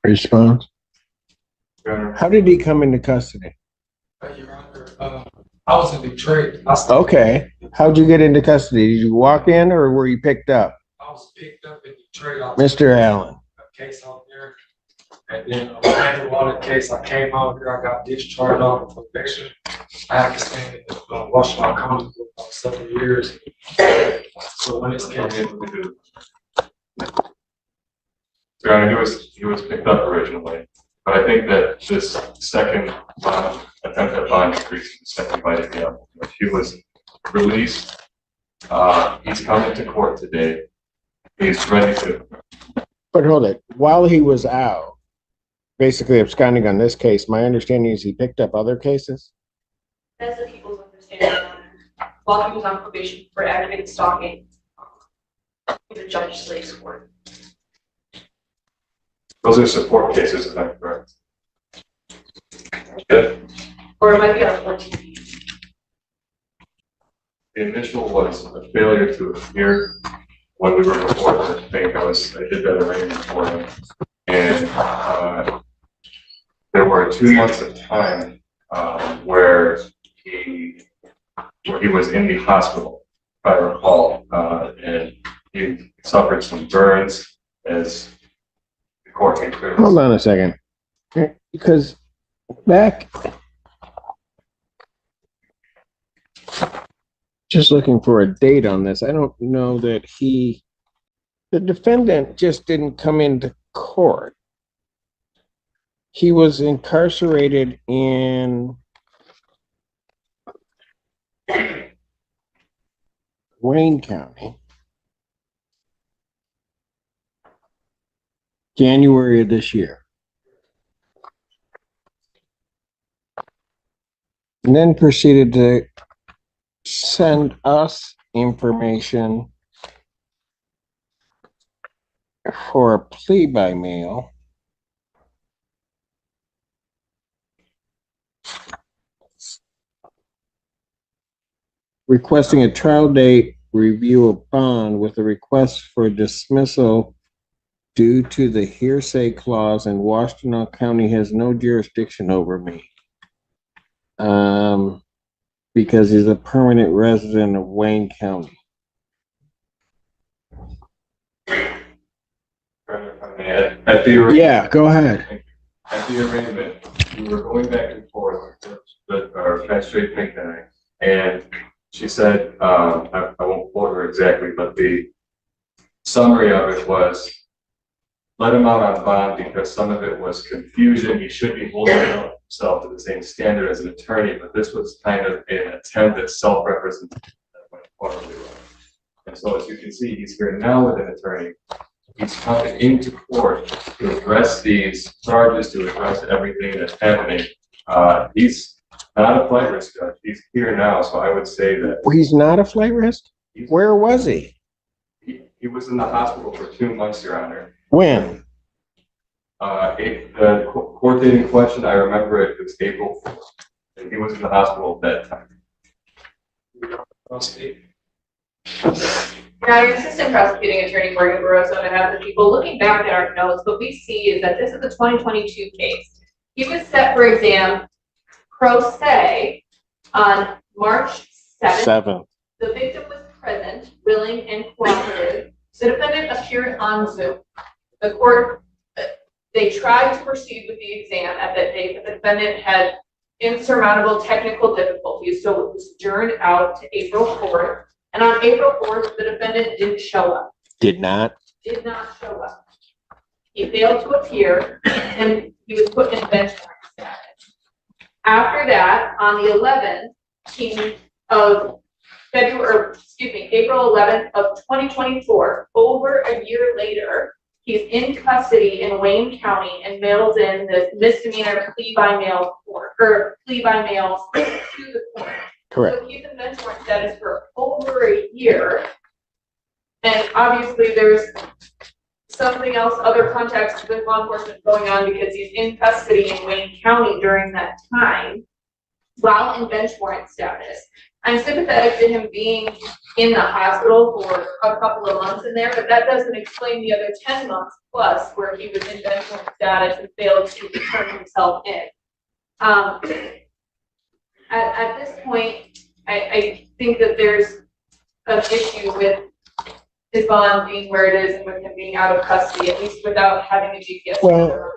Response. How did he come into custody? Your Honor, I was in Detroit. Okay. How'd you get into custody? Did you walk in or were you picked up? I was picked up in Detroit. Mr. Allen. A case out there. And then I handled on the case. I came out here. I got discharged off of conviction. I had to stay in Washington County for about 7 years. So when it's came in, Your Honor, he was picked up originally, but I think that this second attempt at bond increase, the second bite at the apple, he was released. He's coming to court today. He's ready to. But hold it. While he was out, basically absconding on this case, my understanding is he picked up other cases? That's the people's understanding. While he was on probation for aggravated stalking, the judge slaves court. Those are support cases, if I'm correct. Yeah. Or it might be on 14. The initial was a failure to appear when we were before the thing. I did that arrangement for him. And there were 2 months of time where he was in the hospital, if I recall, and he suffered some burns as the court came through. Hold on a second. Because back, just looking for a date on this, I don't know that the defendant just didn't come into court. He was incarcerated in Wayne County, January of this year. And then proceeded to send us information for a plea by mail. Requesting a trial date, review of bond with a request for dismissal due to the hearsay clause, and Washington County has no jurisdiction over me. Because he's a permanent resident of Wayne County. Yeah, go ahead. At the arraignment, we were going back and forth with our magistrate Pink and I, and she said, I won't quote her exactly, but the summary of it was, let him out on bond because some of it was confusion. He should be holding himself to the same standard as an attorney, but this was kind of an attempt at self-representation that went horribly wrong. And so as you can see, he's here now with an attorney. He's coming into court to address these charges, to address everything that's happening. He's not a flight risk judge. He's here now, so I would say that. He's not a flight risk? Where was he? He was in the hospital for 2 months, Your Honor. When? The court date in question, I remember it was April 4th, and he was in the hospital at that time. Now, your assistant prosecuting attorney, Morgan Barroso, and I have the people looking back at our notes. What we see is that this is a 2022 case. He was set for exam pro se on March 7th. The victim was present, willing, and cooperative. The defendant appeared on Zoom. The court, they tried to proceed with the exam at that date, but the defendant had insurmountable technical difficulties, so it was adjourned out to April 4th. And on April 4th, the defendant didn't show up. Did not show up. He failed to appear, and he was put in bench warrant status. After that, on the 11th of April 11th of 2024, over a year later, he's in custody in Wayne County and mails in this misdemeanor plea by mail to the court. correct. So he's in bench warrant status for over a year. And obviously there's something else, other context with law enforcement going on because he's in custody in Wayne County during that time while in bench warrant status. I'm sympathetic to him being in the hospital for a couple of months in there, but that doesn't explain the other 10 months plus where he was in vengeful status and failed to turn himself in. At this point, I think that there's an issue with his bond being where it is and with him being out of custody, at least without having a GPS. Well,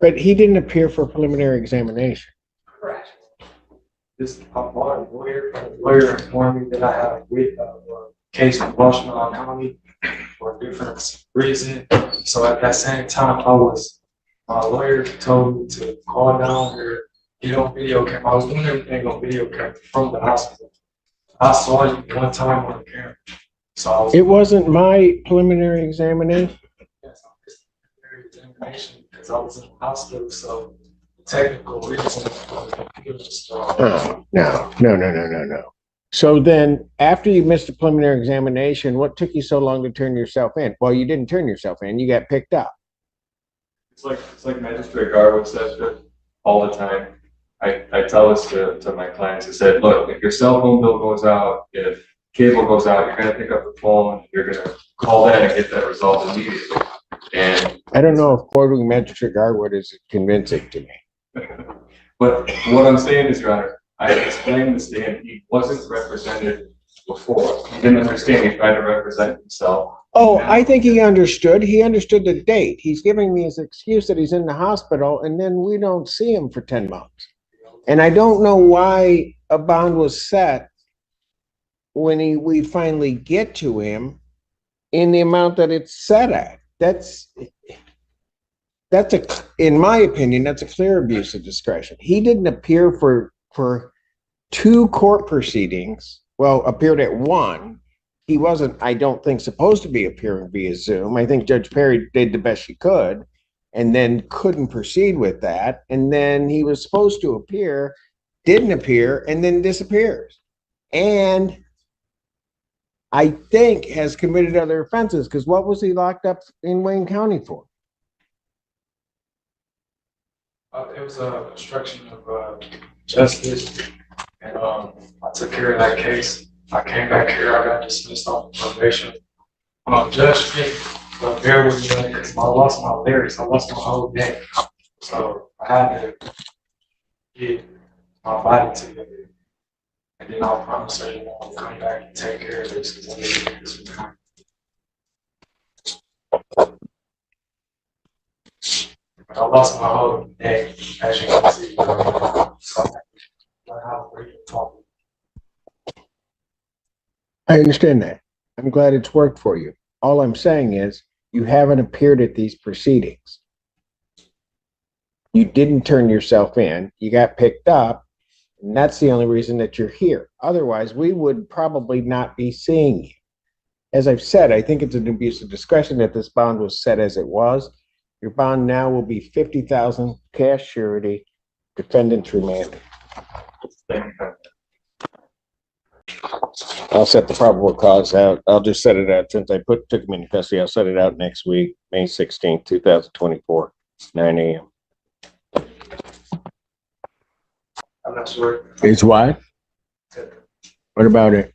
but he didn't appear for preliminary examination. Correct. This lawyer informed me that I have a case in Washington County for a different reason. So at that same time, my lawyer told me to call down here, get on video camera. I was doing everything on video camera from the hospital. I saw you one time on the camera. So It wasn't my preliminary examination. examination because I was in the hospital, so technical reason for the computer stuff. No. So then, after you missed the preliminary examination, what took you so long to turn yourself in? Well, you didn't turn yourself in, you got picked up. It's like Magistrate Garwood says all the time. I tell this to my clients. I said, look, if your cell phone bill goes out, if cable goes out, you're gonna pick up the phone, you're gonna call that and get that resolved immediately. And I don't know if quoting Magistrate Garwood is convincing to me. But what I'm saying is, Your Honor, I explained this to him. He wasn't represented before. He didn't understand. He tried to represent himself. Oh, I think he understood. He understood the date. He's giving me his excuse that he's in the hospital, and then we don't see him for 10 months. And I don't know why a bond was set when we finally get to him in the amount that it's set at. In my opinion, that's a clear abuse of discretion. He didn't appear for 2 court proceedings. Well, appeared at 1. He wasn't, I don't think, supposed to be appearing via Zoom. I think Judge Perry did the best she could and then couldn't proceed with that. And then he was supposed to appear, didn't appear, and then disappears. And I think has committed other offenses, because what was he locked up in Wayne County for? It was a obstruction of justice, and I took care of that case. I came back here, I got dismissed off probation. Judge me, but bear with me because I lost my lyrics, I lost my whole neck. So I had to get my body together. And then I'll promise her, I'll come back and take care of this because I need to get this behind. I lost my whole neck, as you can see. So I understand that. I'm glad it's worked for you. All I'm saying is you haven't appeared at these proceedings. You didn't turn yourself in. You got picked up, and that's the only reason that you're here. Otherwise, we would probably not be seeing you. As I've said, I think it's an abuse of discretion that this bond was set as it was. Your bond now will be $50,000 cash surety, defendant's remanded. I'll set the probable cause out. I'll just set it out since I took him into custody. I'll set it out next week, May 16th, 2024, 9 a.m. I'm not sure. It's what? What about it?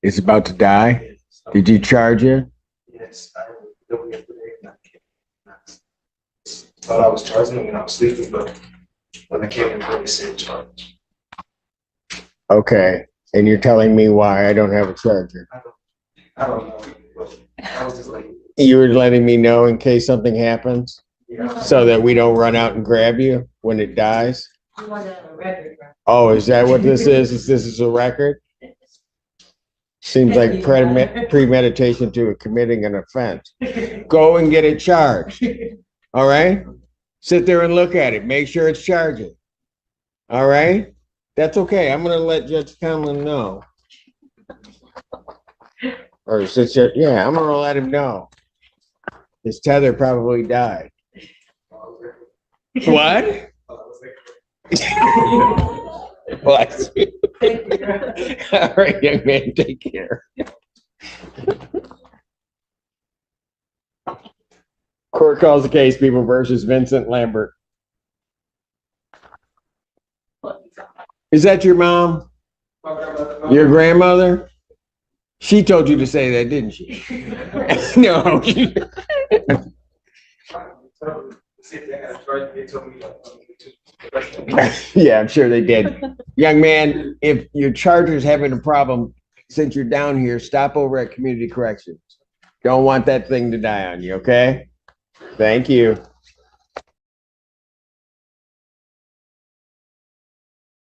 It's about to die? Did you charge it? Yes, I thought I was charging him when I was sleeping, but when I came in, they said charge. Okay. And you're telling me why I don't have a charger? I don't know, but I was just like. You were letting me know in case something happens? Yeah. So that we don't run out and grab you when it dies? You want to have a record, right? Oh, is that what this is? This is a record? Seems like premeditation to committing an offense. Go and get it charged. All right? Sit there and look at it. Make sure it's charging. All right? That's okay. I'm going to let Judge Conlon know. Or since yeah, I'm going to let him know. His tether probably died. What? Bless you. All right, young man, take care. Court calls the case People versus Vincent Lambert. Is that your mom? Your grandmother? She told you to say that, didn't she? No. Yeah, I'm sure they did. Young man, if your charger's having a problem, since you're down here, stop over at Community Corrections. Don't want that thing to die on you, okay? Thank you.